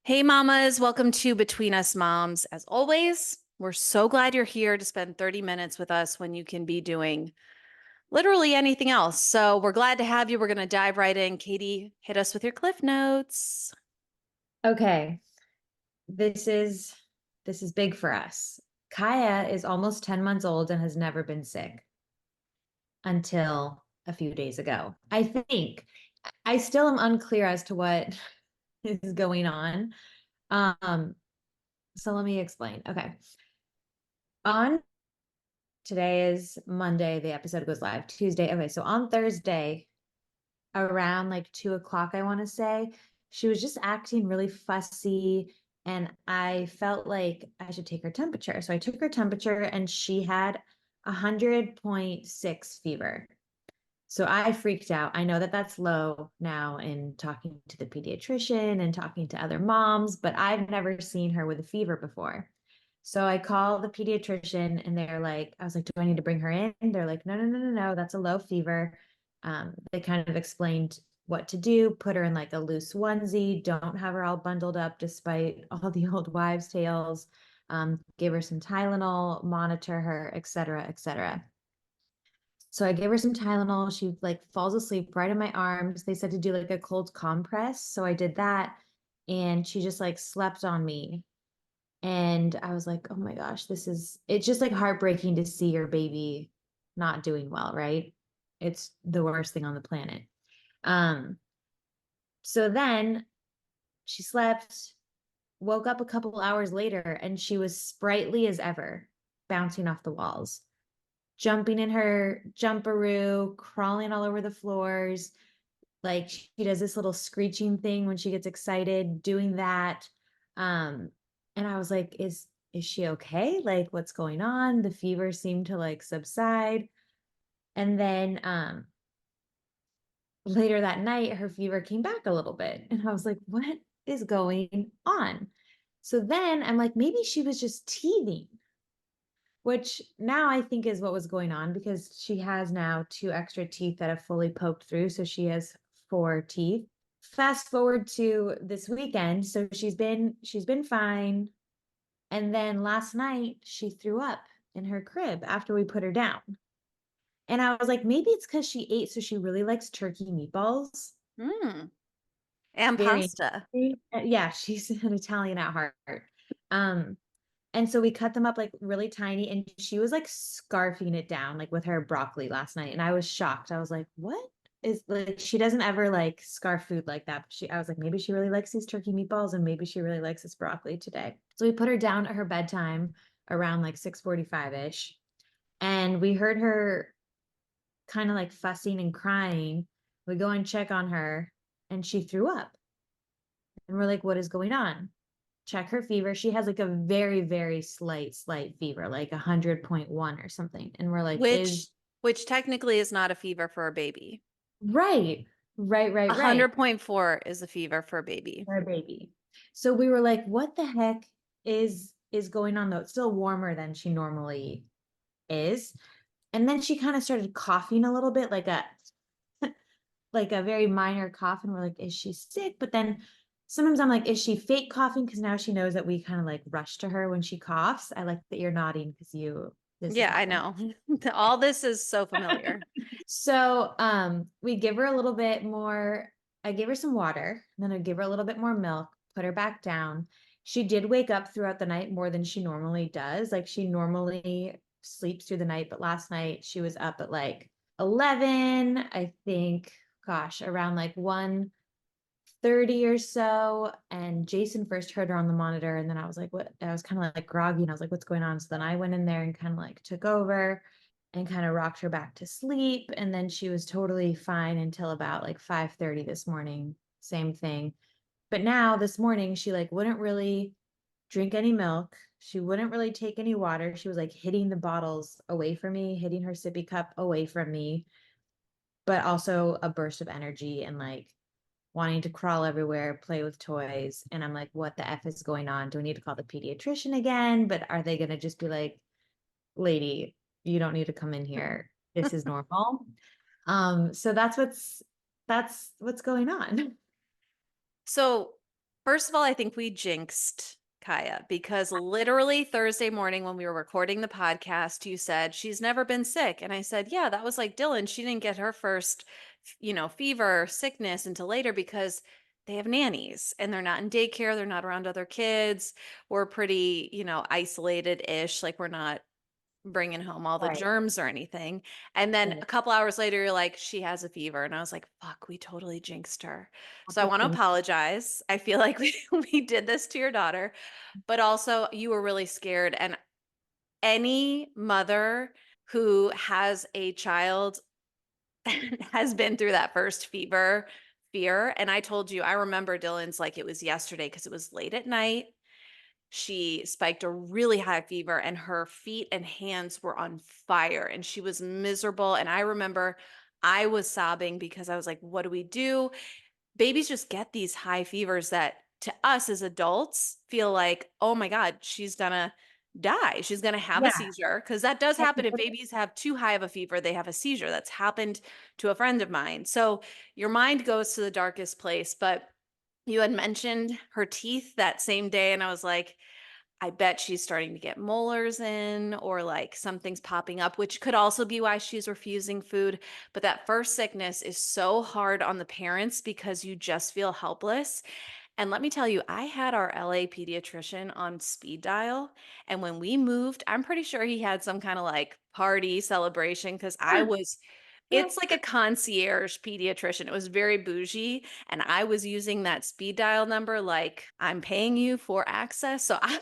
Hey, mamas, welcome to Between Us Moms. As always, we're so glad you're here to spend 30 minutes with us when you can be doing literally anything else. So we're glad to have you. We're going to dive right in. Katie, hit us with your cliff notes. Okay, this is this is big for us. Kaya is almost 10 months old and has never been sick until a few days ago. I think I still am unclear as to what is going on. Um, so let me explain. Okay. On Today is Monday, the episode goes live Tuesday. Okay, so on Thursday, around like 2 o'clock, I want to say. She was just acting really fussy, and I felt like I should take her temperature. So I took her temperature, and she had 100.6 fever. So I freaked out. I know that that's low now in talking to the pediatrician and talking to other moms, but I've never seen her with a fever before. So I call the pediatrician and they're like, I was like, do I need to bring her in? They're like, no, no, no, no, no, that's a low fever. They kind of explained what to do, put her in like a loose onesie, don't have her all bundled up despite all the old wives' tales, give her some Tylenol, monitor her, et cetera, et cetera. So I gave her some Tylenol. She like falls asleep right in my arms. They said to do like a cold compress. So I did that and she just like slept on me. And I was like, oh my gosh, it's just like heartbreaking to see your baby not doing well, right? It's the worst thing on the planet. Um, so then she slept, woke up a couple hours later, and she was sprightly as ever, bouncing off the walls, jumping in her jumperoo, crawling all over the floors. Like she does this little screeching thing when she gets excited, doing that. Um, and I was like, is she okay? Like, what's going on? The fever seemed to like subside. And then later that night, her fever came back a little bit. And I was like, what is going on? So then I'm like, maybe she was just teething, which now I think is what was going on because she has now two extra teeth that have fully poked through. So she has four teeth. Fast forward to this weekend. So she's been fine. And then last night she threw up in her crib after we put her down. And I was like, maybe it's because she ate. So she really likes turkey meatballs. Mm. And Very pasta. interesting. Yeah, she's an Italian at heart. Um, And so we cut them up like really tiny, and she was like scarfing it down like with her broccoli last night. And I was shocked. I was like, what is like she doesn't ever like scarf food like that. But I was like, maybe she really likes these turkey meatballs and maybe she really likes this broccoli today. So we put her down at her bedtime around like 6:45-ish. And we heard her kind of like fussing and crying. We go and check on her and she threw up. And we're like, what is going on? Check her fever. She has like a very, very slight fever, like 100.1 or something. And we're like, which is which technically is not a fever for a baby. right, right. 100.4 is a fever for a baby. For a baby. So we were like, what the heck is going on though? It's still warmer than she normally is. And then she kind of started coughing a little bit, like a very minor cough. And we're like, is she sick? But then sometimes I'm like, is she fake coughing? Because now she knows that we kind of like rush to her when she coughs. I like that you're nodding because this has Yeah, I happened. know. All this is so familiar. So we give her a little bit more. I gave her some water, and then I give her a little bit more milk, put her back down. She did wake up throughout the night more than she normally does. Like she normally sleeps through the night, but last night she was up at like 11, I think, gosh, around like 1:30 or so. And Jason first heard her on the monitor. And then I was like, what? I was kind of like groggy and I was like, what's going on? So then I went in there and kind of like took over and kind of rocked her back to sleep. And then she was totally fine until about like 5:30 this morning. Same thing. But now this morning, she like wouldn't really drink any milk. She wouldn't really take any water. She was like hitting the bottles away from me, hitting her sippy cup away from me, but also a burst of energy and like wanting to crawl everywhere, play with toys. And I'm like, what the F is going on? Do we need to call the pediatrician again? But are they going to just be like, lady, you don't need to come in here. This is normal. So that's what's going on. So First of all, I think we jinxed Kaya because literally Thursday morning when we were recording the podcast, you said she's never been sick. And I said, yeah, that was like Dylan. She didn't get her first, fever or sickness until later because they have nannies and they're not in daycare. They're not around other kids. We're pretty, isolated ish. Like we're not bringing home all the Right. germs or anything. And then Right. a couple hours later, you're like, she has a fever. And I was like, fuck, we totally jinxed her. So I want to Opportunity. apologize. I feel like we did this to your daughter, but also you were really scared. And any mother who has a child has been through that first fear. And I told you, I remember Dylan's like it was yesterday because it was late at night. She spiked a really high fever and her feet and hands were on fire and she was miserable. And I remember I was sobbing because I was like, what do we do? Babies just get these high fevers that to us as adults feel like, oh my God, she's gonna die. She's gonna have a Yeah. seizure. Cause that does And happen. If babies have too high of a fever, they have a seizure. That's happened to a friend of mine. So your mind goes to the darkest place. But you had mentioned her teeth that same day. And I was like, I bet she's starting to get molars in or like something's popping up, which could also be why she's refusing food. But that first sickness is so hard on the parents because you just feel helpless. And let me tell you, I had our LA pediatrician on speed dial. And when we moved, I'm pretty sure he had some kind of like party celebration because it's like a concierge pediatrician. It was very bougie. And I was using that speed dial number like I'm paying you for access. So I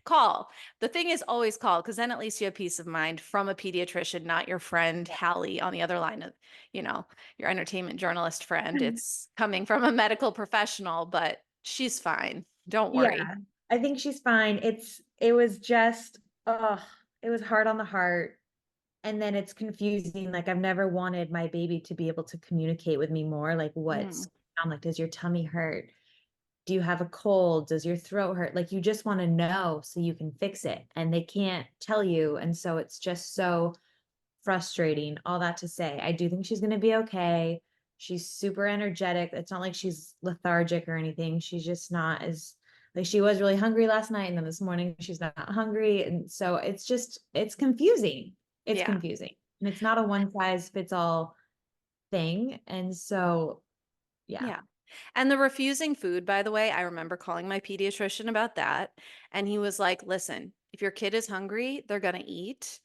call. The thing is always call because then at least you have peace of mind from a pediatrician, not your friend Hallie on the other line of, you know, your entertainment journalist friend. It's coming from a medical professional, but she's fine. Don't worry. Yeah, I think she's fine. It was just, oh, it was hard on the heart. And then it's confusing. Like I've never wanted my baby to be able to communicate with me more. Like what's Mm, going on? Like, does your tummy hurt? Do you have a cold? Does your throat hurt? Like you just want to know so you can fix it. And they can't tell you. And so it's just so frustrating. All that to say, I do think she's going to be okay. She's super energetic. It's not like she's lethargic or anything. She's just not as like she was really hungry last night and then this morning she's not hungry and so it's confusing. It's yeah. confusing. And it's not a one size fits all thing. And so yeah. Yeah. And the refusing food, by the way, I remember calling my pediatrician about that. And he was like, listen, if your kid is hungry, they're going to eat.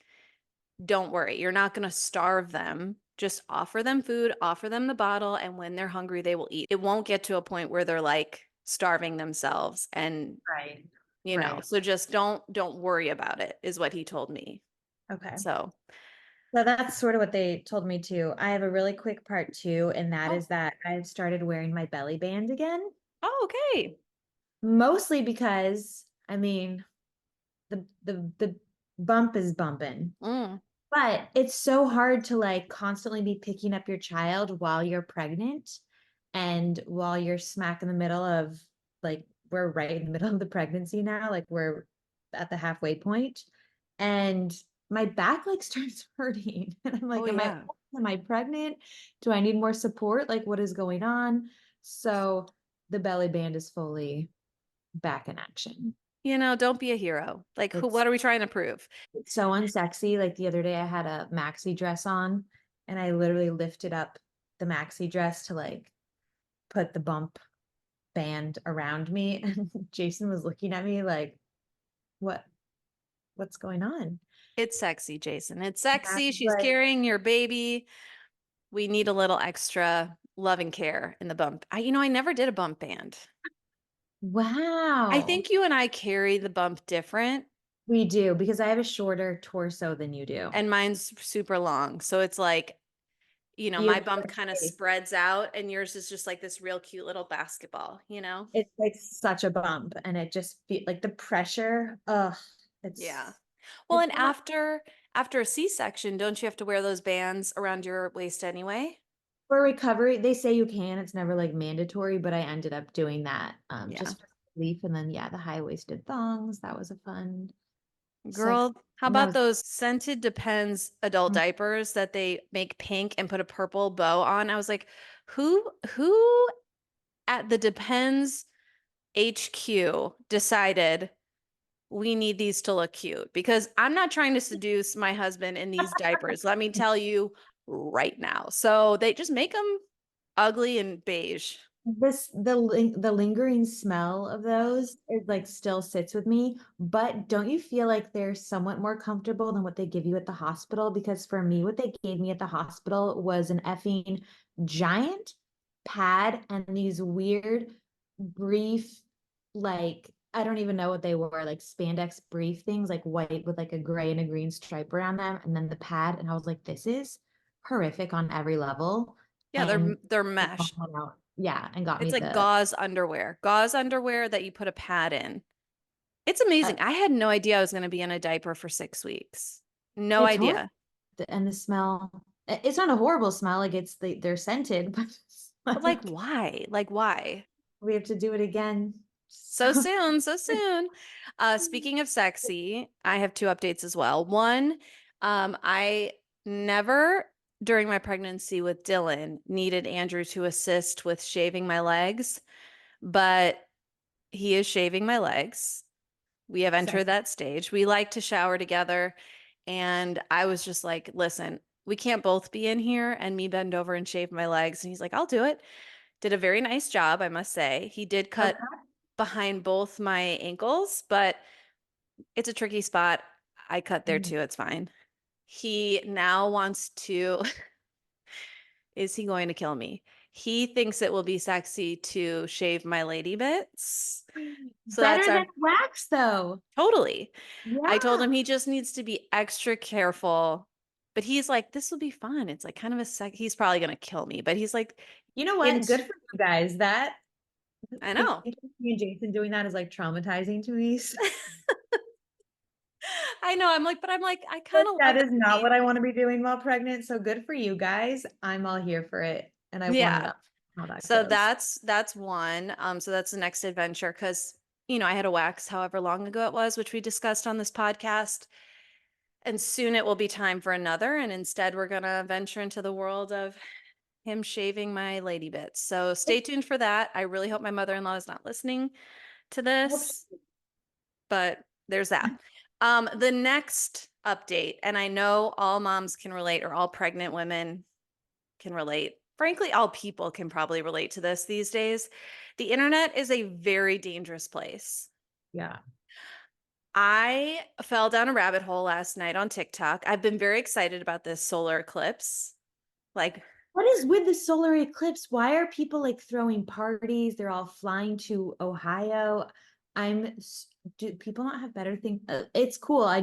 Don't worry. You're not going to starve them. Just offer them food, offer them the bottle. And when they're hungry, they will eat. It won't get to a point where they're like starving themselves. And, Right. Right. so just don't worry about it, is what he told me. Okay. So, So that's sort of what they told me too. I have a really quick part too, and that oh, is that I've started wearing my belly band again. oh, okay. Mostly because I mean the bump is bumping. Mm. But it's so hard to like constantly be picking up your child while you're pregnant and while you're smack in the middle of like we're right in the middle of the pregnancy now, like we're at the halfway point. And my back like starts hurting. And I'm Oh, like, yeah. am I pregnant? Do I need more support? Like what is going on? So the belly band is fully back in action. Don't be a hero. Like, It's what are we trying to prove? It's so unsexy. Like the other day, I had a maxi dress on and I literally lifted up the maxi dress to like put the bump band around me. And Jason was looking at me like, what, what's going on? It's sexy, Jason. It's And I sexy. was She's like, carrying your baby. We need a little extra love and care in the bump. I never did a bump band. I wow. think you and I carry the bump different, We do because I have a shorter torso than you do. and mine's super long. So it's like, You my have bump more kind of space. spreads out, and yours is just like this real cute little basketball? It's like such a bump and it just feel like the pressure. Ugh, Yeah. it's Well, it's and not after a C-section, don't you have to wear those bands around your waist anyway? for recovery, they say you can. It's never like mandatory, but I ended up doing that Yeah. just for relief. And then yeah, the high-waisted thongs. That was a fun sex. Girl, how And that about was those scented Depends adult mm, diapers that they make pink and put a purple bow on? I was like, who at the Depends HQ decided we need these to look cute because I'm not trying to seduce my husband in these diapers. Let me tell you right now. So they just make them ugly and beige. The lingering smell of those is like still sits with me, but don't you feel like they're somewhat more comfortable than what they give you at the hospital? Because for me, what they gave me at the hospital was an effing giant pad and these weird brief, like I don't even know what they were, like spandex brief things, like white with like a gray and a green stripe around them, and then the pad, and I was like, this is horrific on every level. Yeah, And they're they mesh. called out. Yeah, and got me It's like the gauze underwear that you put a pad in. It's uh, amazing. I had no idea I was going to be in a diaper for 6 weeks. No it's horrible. idea. And the smell, it's not a horrible smell, like they're scented, but it's But like, like why? Like, why? we have to do it again. So So soon, so soon. Speaking of sexy, I have two updates as well. One, I never during my pregnancy with Dylan needed Andrew to assist with shaving my legs, but he is shaving my legs. We have entered sex. that stage. We like to shower together. And I was just like, listen, we can't both be in here and me bend over and shave my legs. And he's like, I'll do it. Did a very nice job, I must say. He did cut Okay. behind both my ankles, but it's a tricky spot. I cut there Mm. too. It's fine. He now wants to, is he going to kill me? He thinks it will be sexy to shave my lady bits. So that's Better than our wax, though. totally. I told Yeah. him he just needs to be extra careful. But he's like, this will be fun. It's like kind of a he's probably gonna kill me, but he's like, You know what? int Good for you guys. That I know. thinking of me and Jason doing that is like traumatizing to me. I know. I'm like, but I'm like, I But kind of that love is that not baby. what I want to be doing while pregnant. So good for you guys. I'm all here for it. And I want to Yeah. know how that So goes. that's one. So that's the next adventure because I had a wax however long ago it was, which we discussed on this podcast. And soon it will be time for another. And instead, we're gonna venture into the world of him shaving my lady bits. So stay tuned for that. I really hope my mother-in-law is not listening to this, but there's that. The next update, and I know all moms can relate, or all pregnant women can relate. Frankly, all people can probably relate to this these days. The internet is a very dangerous place. Yeah. I fell down a rabbit hole last night on TikTok. I've been very excited about this solar eclipse. Like, What is with the solar eclipse? Why are people like throwing parties? They're all flying to Ohio. Do people not have better things? It's cool. I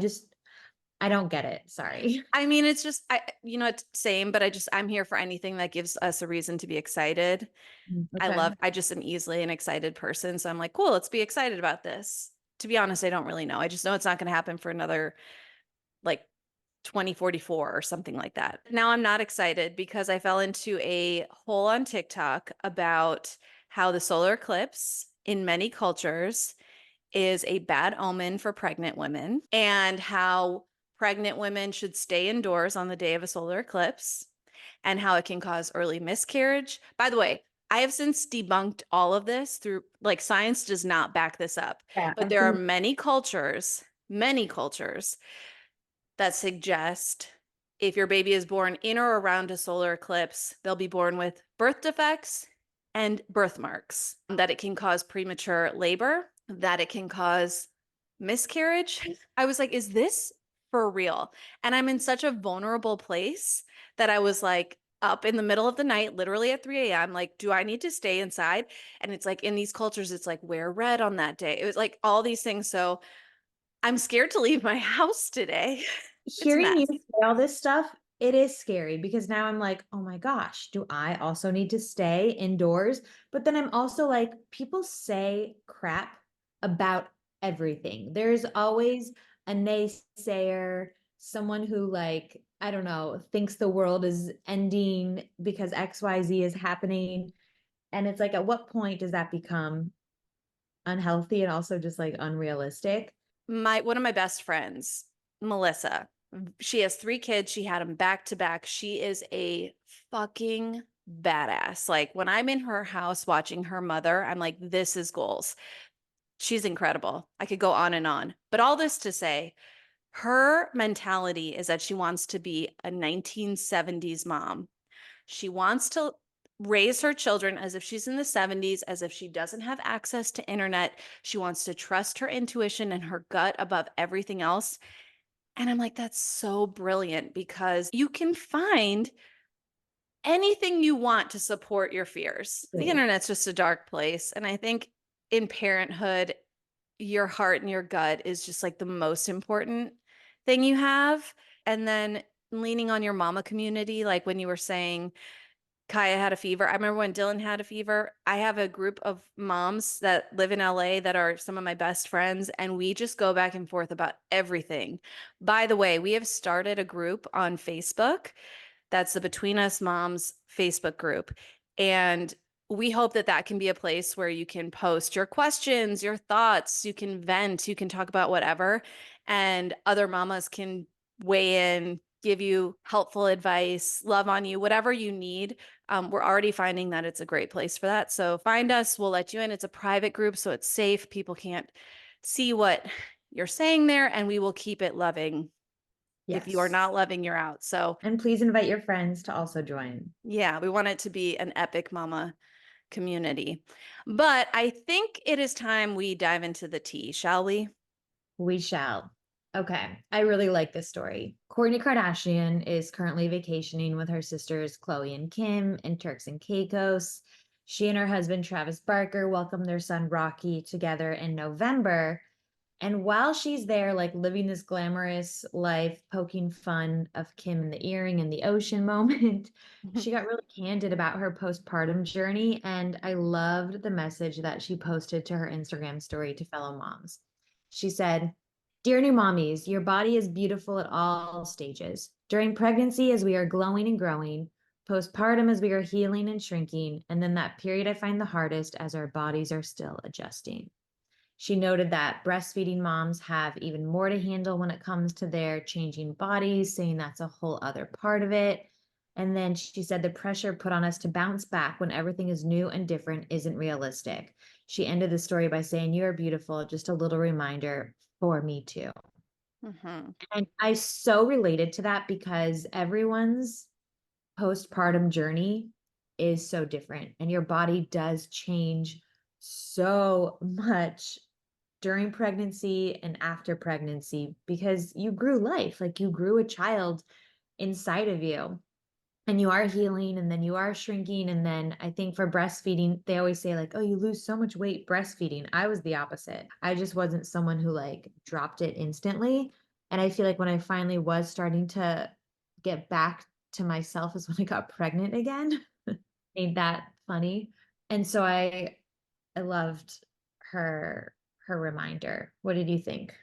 don't get it. Sorry. I mean, it's just it's same, but I'm here for anything that gives us a reason to be excited. Okay. I just am easily an excited person. So I'm like, cool, let's be excited about this. To be honest, I don't really know. I just know it's not going to happen for another like 2044 or something like that. Now I'm not excited because I fell into a hole on TikTok about how the solar eclipse in many cultures is a bad omen for pregnant women and how pregnant women should stay indoors on the day of a solar eclipse and how it can cause early miscarriage. By the way, I have since debunked all of this through like science does not back this up, Yeah, but I've there are seen. many cultures that suggest if your baby is born in or around a solar eclipse, they'll be born with birth defects and birthmarks, that it can cause premature labor, that it can cause miscarriage. I was like, is this for real? And I'm in such a vulnerable place that I was like, up in the middle of the night, literally at 3 a.m., like, do I need to stay inside? And it's like in these cultures, it's like wear red on that day. It was like all these things. So I'm scared to leave my house today. It's a Hearing you mess. say all this stuff, it is scary because now I'm like, oh my gosh, do I also need to stay indoors? But then I'm also like, people say crap about everything. There's always a naysayer, someone who like, I don't know, thinks the world is ending because XYZ is happening. And it's like, at what point does that become unhealthy and also just like unrealistic? My one of my best friends, Melissa, she has 3 kids. She had them back to back. She is a fucking badass. Like when I'm in her house watching her mother, I'm like, this is goals. She's incredible. I could go on and on. But all this to say, her mentality is that she wants to be a 1970s mom. She wants to raise her children as if she's in the 70s, as if she doesn't have access to internet. She wants to trust her intuition and her gut above everything else. And I'm like, that's so brilliant because you can find anything you want to support your fears. The True. internet's just a dark place. And I think in parenthood, your heart and your gut is just like the most important thing you have. And then leaning on your mama community, like when you were saying Kaya had a fever. I remember when Dylan had a fever. I have a group of moms that live in LA that are some of my best friends, and we just go back and forth about everything. By the way, we have started a group on Facebook that's the Between Us Moms Facebook group. And we hope that that can be a place where you can post your questions, your thoughts, you can vent, you can talk about whatever, and other mamas can weigh in, give you helpful advice, love on you, whatever you need. We're already finding that it's a great place for that. So find us, we'll let you in. It's a private group, so it's safe. People can't see what you're saying there, and we will keep it loving. If you are Yes. not loving, you're out. So And please invite your friends to also join. yeah, we want it to be an epic mama community. But I think it is time we dive into the tea, shall we? We shall. Okay. I really like this story. Kourtney Kardashian is currently vacationing with her sisters Chloe and Kim in Turks and Caicos. She and her husband Travis Barker welcomed their son Rocky together in November. And while she's there, like living this glamorous life, poking fun of Kim in the earring in the ocean moment, she got really candid about her postpartum journey. And I loved the message that she posted to her Instagram story to fellow moms. She said, "Dear new mommies, your body is beautiful at all stages. During pregnancy, as we are glowing and growing, postpartum, as we are healing and shrinking, and then that period I find the hardest as our bodies are still adjusting." She noted that breastfeeding moms have even more to handle when it comes to their changing bodies, saying that's a whole other part of it. And then she said the pressure put on us to bounce back when everything is new and different isn't realistic. She ended the story by saying, "You are beautiful, just a little reminder for me too." Mhm. And I so related to that because everyone's postpartum journey is so different and your body does change so much during pregnancy and after pregnancy because you grew life, like you grew a child inside of you and you are healing and then you are shrinking. And then I think for breastfeeding, they always say, like, oh, you lose so much weight breastfeeding. I was the opposite. I just wasn't someone who like dropped it instantly. And I feel like when I finally was starting to get back to myself is when I got pregnant again. Ain't that funny? And so I loved her her reminder. What did you think?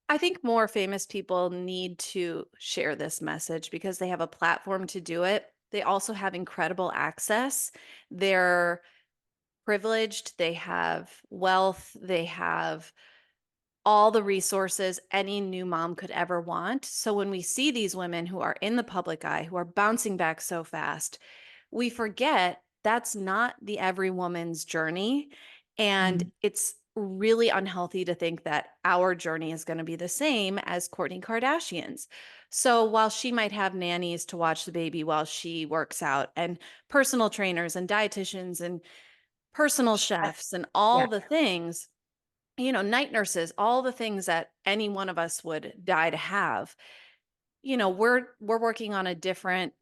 I think more famous people need to share this message because they have a platform to do it. They also have incredible access. They're privileged, they have wealth, they have all the resources any new mom could ever want. So when we see these women who are in the public eye, who are bouncing back so fast, we forget that's not the every woman's journey. And Mhm. it's really unhealthy to think that our journey is going to be the same as Kourtney Kardashian's. So while she might have nannies to watch the baby while she works out, and personal trainers and dietitians and personal chefs and Yeah. all the things, night nurses, all the things that any one of us would die to have, we're working on a different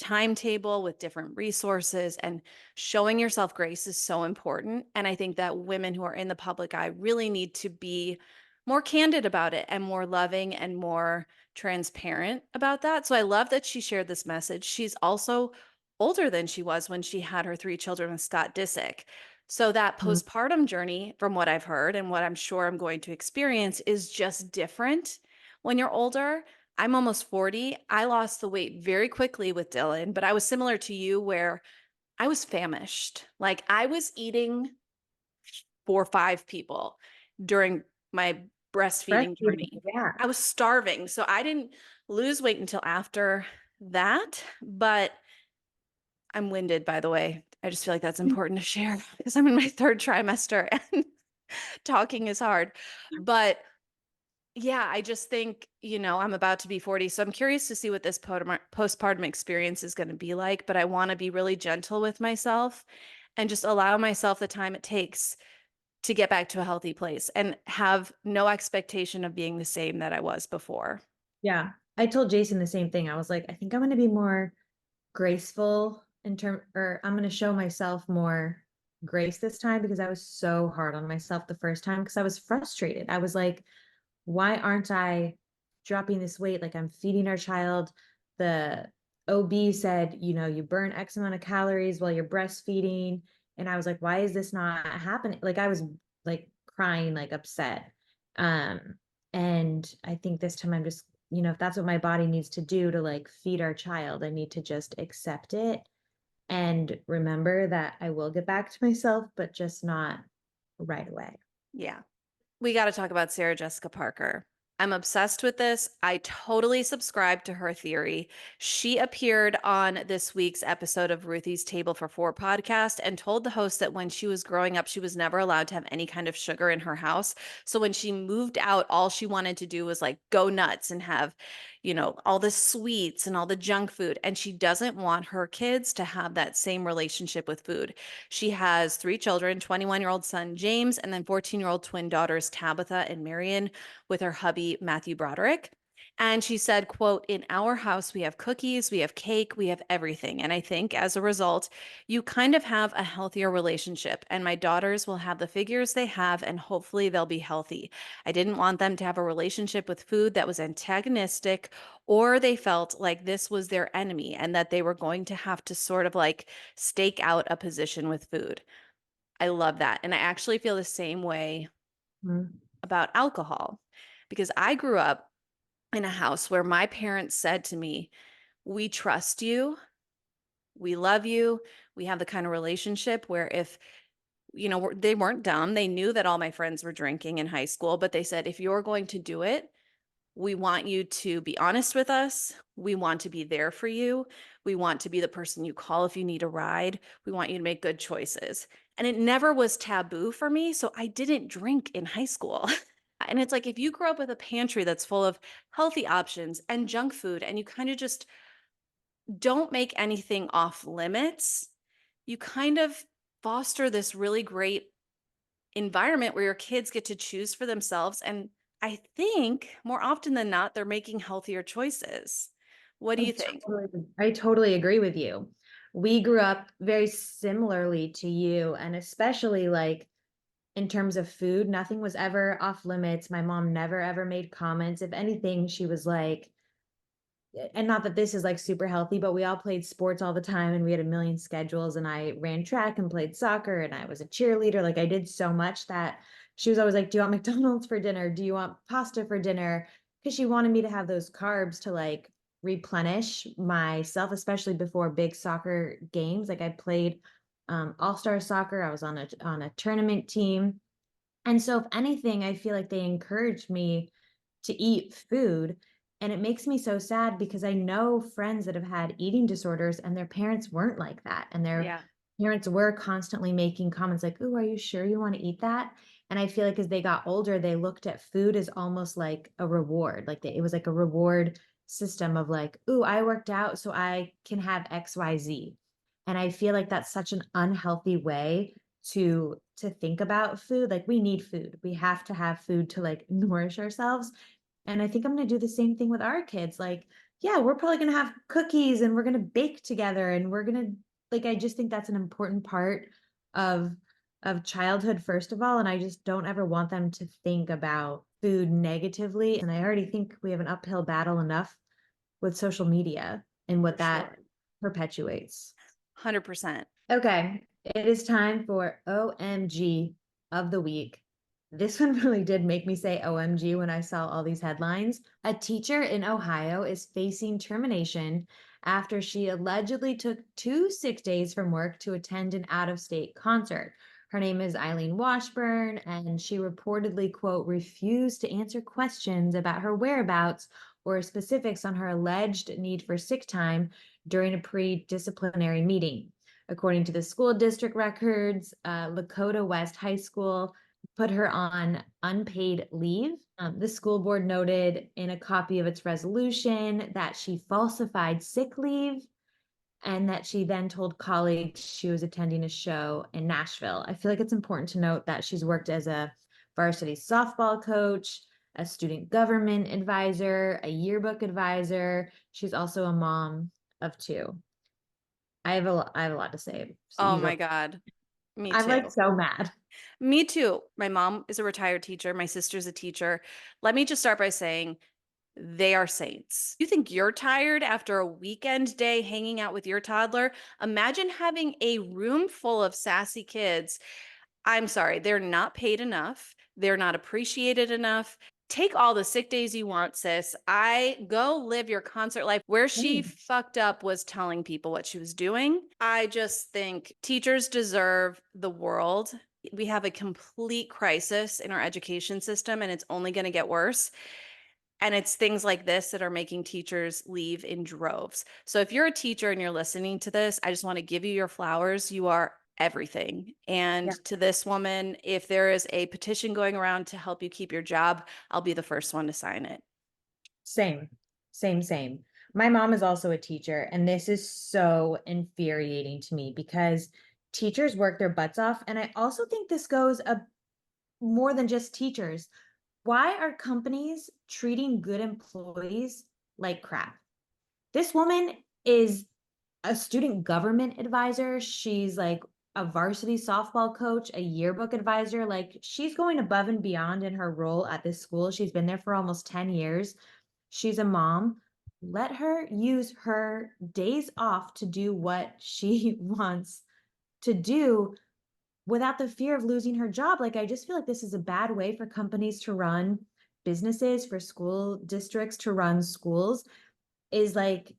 timetable with different resources, and showing yourself grace is so important. And I think that women who are in the public eye really need to be more candid about it and more loving and more transparent about that. So I love that she shared this message. She's also older than she was when she had her three children with Scott Disick. So that Mhm. postpartum journey, from what I've heard and what I'm sure I'm going to experience, is just different when you're older. I'm almost 40. I lost the weight very quickly with Dylan, but I was similar to you where I was famished. Like I was eating 4 or 5 people during my breastfeeding Breastfeeding, journey. yeah. I was starving. So I didn't lose weight until after that. But I'm winded, by the way. I just feel like that's important to share because I'm in my third trimester and talking is hard. But yeah, I just think, I'm about to be 40. So I'm curious to see what this postpartum experience is going to be like. But I want to be really gentle with myself and just allow myself the time it takes to get back to a healthy place and have no expectation of being the same that I was before. Yeah. I told Jason the same thing. I was like, I think I'm going to be more graceful or I'm going to show myself more grace this time because I was so hard on myself the first time because I was frustrated. I was like, why aren't I dropping this weight? Like I'm feeding our child. The OB said, you burn X amount of calories while you're breastfeeding. And I was like, why is this not happening? Like I was like crying, like upset. And I think this time I'm just, if that's what my body needs to do to like feed our child, I need to just accept it and remember that I will get back to myself, but just not right away. Yeah. We got to talk about Sarah Jessica Parker. I'm obsessed with this. I totally subscribe to her theory. She appeared on this week's episode of Ruthie's Table for Four podcast and told the host that when she was growing up, she was never allowed to have any kind of sugar in her house. So when she moved out, all she wanted to do was like go nuts and have, all the sweets and all the junk food. And she doesn't want her kids to have that same relationship with food. She has three children, 21-year-old son James, and then 14-year-old twin daughters Tabitha and Marion with her hubby Matthew Broderick. And she said, quote, in our house, we have cookies, we have cake, we have everything. And I think as a result, you kind of have a healthier relationship. And my daughters will have the figures they have, and hopefully they'll be healthy. I didn't want them to have a relationship with food that was antagonistic, or they felt like this was their enemy and that they were going to have to sort of like stake out a position with food. I love that. And I actually feel the same way Mhm. about alcohol because I grew up in a house where my parents said to me, we trust you, we love you, we have the kind of relationship where if they weren't dumb. They knew that all my friends were drinking in high school, but they said, if you're going to do it, we want you to be honest with us. We want to be there for you. We want to be the person you call if you need a ride. We want you to make good choices. And it never was taboo for me. So I didn't drink in high school. And it's like if you grow up with a pantry that's full of healthy options and junk food, and you kind of just don't make anything off limits, you kind of foster this really great environment where your kids get to choose for themselves. And I think more often than not, they're making healthier choices. What do you think? I totally agree with you. We grew up very similarly to you, and especially like in terms of food, nothing was ever off limits. My mom never ever made comments. If anything, she was like, and not that this is like super healthy, but we all played sports all the time and we had a million schedules. And I ran track and played soccer and I was a cheerleader. Like I did so much that she was always like, do you want McDonald's for dinner? Do you want pasta for dinner? Because she wanted me to have those carbs to like replenish myself, especially before big soccer games. Like I played all-star soccer. I was on a tournament team. And so if anything, I feel like they encouraged me to eat food. And it makes me so sad because I know friends that have had eating disorders and their parents weren't like that. And their Yeah, parents were constantly making comments like, "Oh, are you sure you want to eat that?" And I feel like as they got older, they looked at food as almost like a reward. It was like a reward system of like, "Oh, I worked out, so I can have XYZ." And I feel like that's such an unhealthy way to think about food. Like we need food. We have to have food to like nourish ourselves. And I think I'm going to do the same thing with our kids. Like, yeah, we're probably going to have cookies and we're going to bake together and we're going to like I just think that's an important part of childhood first of all, and I just don't ever want them to think about food negatively. And I already think we have an uphill battle enough with social media and for what that sure. perpetuates. 100%. Okay, it is time for OMG of the week. This one really did make me say OMG when I saw all these headlines. A teacher in Ohio is facing termination after she allegedly took 2 sick days from work to attend an out-of-state concert. Her name is Eileen Washburn, and she reportedly, quote, refused to answer questions about her whereabouts or specifics on her alleged need for sick time during a pre-disciplinary meeting. According to the school district records, Lakota West High School put her on unpaid leave. The school board noted in a copy of its resolution that she falsified sick leave and that she then told colleagues she was attending a show in Nashville. I feel like it's important to note that she's worked as a varsity softball coach, a student government advisor, a yearbook advisor. She's also a mom of two. I have a lot to say. So Oh you my go. God. Me I'm like too. so mad. Me too. My mom is a retired teacher. My sister's a teacher. Let me just start by saying they are saints. You think you're tired after a weekend day hanging out with your toddler? Imagine having a room full of sassy kids. I'm sorry, they're not paid enough. They're not appreciated enough. Take all the sick days you want, sis. I go live your concert life. Where she Mm. fucked up was telling people what she was doing. I just think teachers deserve the world. We have a complete crisis in our education system, and it's only going to get worse. And it's things like this that are making teachers leave in droves. So if you're a teacher and you're listening to this, I just want to give you your flowers. You are everything. And Yeah. to this woman, if there is a petition going around to help you keep your job, I'll be the first one to sign it. Same, same. My mom is also a teacher, and this is so infuriating to me because teachers work their butts off. And I also think this goes a more than just teachers. Why are companies treating good employees like crap? This woman is a student government advisor. She's like a varsity softball coach, a yearbook advisor. Like she's going above and beyond in her role at this school. She's been there for almost 10 years. She's a mom. Let her use her days off to do what she wants to do without the fear of losing her job. Like, I just feel like this is a bad way for companies to run businesses, for school districts to run schools, is like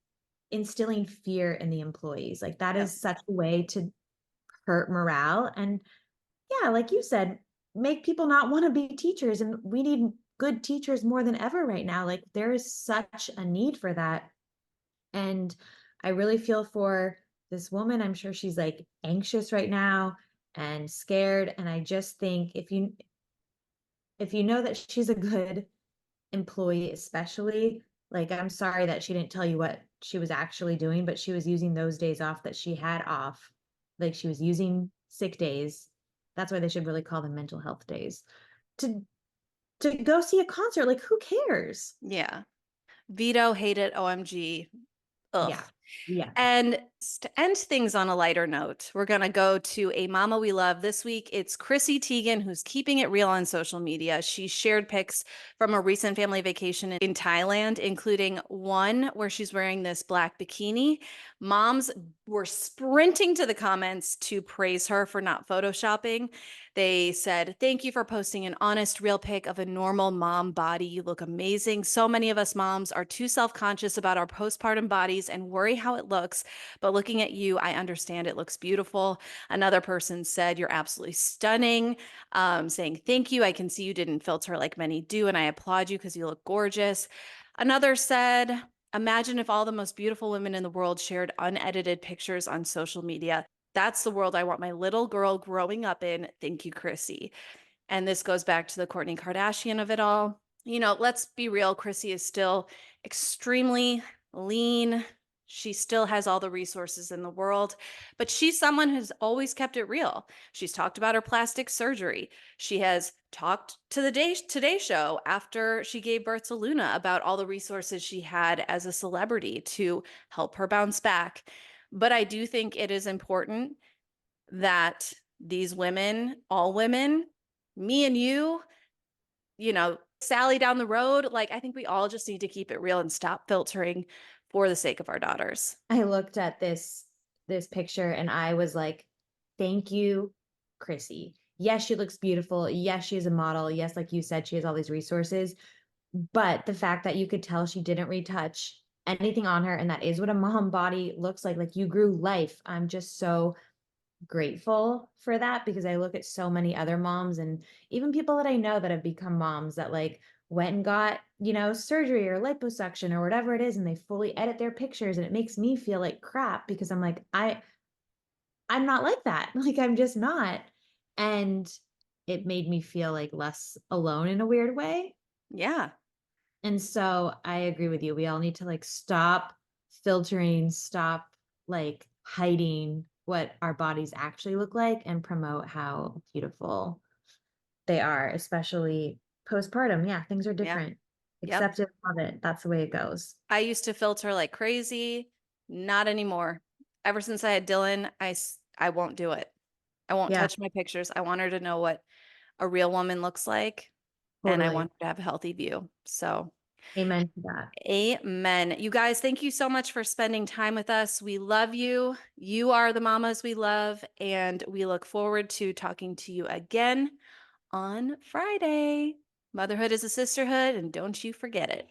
instilling fear in the employees. Like, that Yep. is such a way to hurt morale. And yeah, like you said, make people not want to be teachers. And we need good teachers more than ever right now. Like, there is such a need for that. And I really feel for this woman. I'm sure she's like anxious right now and scared. And I just think if you know that she's a good employee, especially, like, I'm sorry that she didn't tell you what she was actually doing, but she was using those days off that she had off. Like she was using sick days. That's why they should really call them mental health days to go see a concert. Like, who cares? Yeah. Veto, hate it, OMG. Ugh. Yeah. Yeah. And to end things on a lighter note, we're going to go to a mama we love this week. It's Chrissy Teigen, who's keeping it real on social media. She shared pics from a recent family vacation in Thailand, including one where she's wearing this black bikini. Moms were sprinting to the comments to praise her for not photoshopping. They said, "Thank you for posting an honest, real pic of a normal mom body. You look amazing. So many of us moms are too self-conscious about our postpartum bodies and worry how it looks. But looking at you, I understand it looks beautiful." Another person said, "You're absolutely stunning." Saying, "Thank you. I can see you didn't filter like many do, and I applaud you because you look gorgeous." Another said, "Imagine if all the most beautiful women in the world shared unedited pictures on social media. That's the world I want my little girl growing up in. Thank you, Chrissy." And this goes back to the Kourtney Kardashian of it all. You know, let's be real. Chrissy is still extremely lean. She still has all the resources in the world, but she's someone who's always kept it real. She's talked about her plastic surgery. She has talked to the Today Show after she gave birth to Luna about all the resources she had as a celebrity to help her bounce back. But I do think it is important that these women, all women, me and you know, Sally down the road, like I think we all just need to keep it real and stop filtering for the sake of our daughters. I looked at this picture and I was like, thank you, Chrissy. Yes, she looks beautiful. Yes, she's a model. Yes, like you said, she has all these resources. But the fact that you could tell she didn't retouch anything on her, and that is what a mom body looks like you grew life. I'm just so grateful for that because I look at so many other moms and even people that I know that have become moms that like went and got, surgery or liposuction or whatever it is and they fully edit their pictures and it makes me feel like crap because I'm like I'm not like that. Like I'm just not. And it made me feel like less alone in a weird way. Yeah. And so I agree with you. We all need to like stop filtering, stop like hiding what our bodies actually look like and promote how beautiful they are, especially postpartum. Yeah, things are Yeah. different. Yep. Accept it, love it. That's the way it goes. I used to filter like crazy. Not anymore. Ever since I had Dylan, I won't do it. I won't Yeah, touch my pictures. I want her to know what a real woman looks like, and I totally. want her to have a healthy view. So, Amen to that. amen. You guys, thank you so much for spending time with us. We love you. You are the mamas we love, and we look forward to talking to you again on Friday. Motherhood is a sisterhood, and don't you forget it.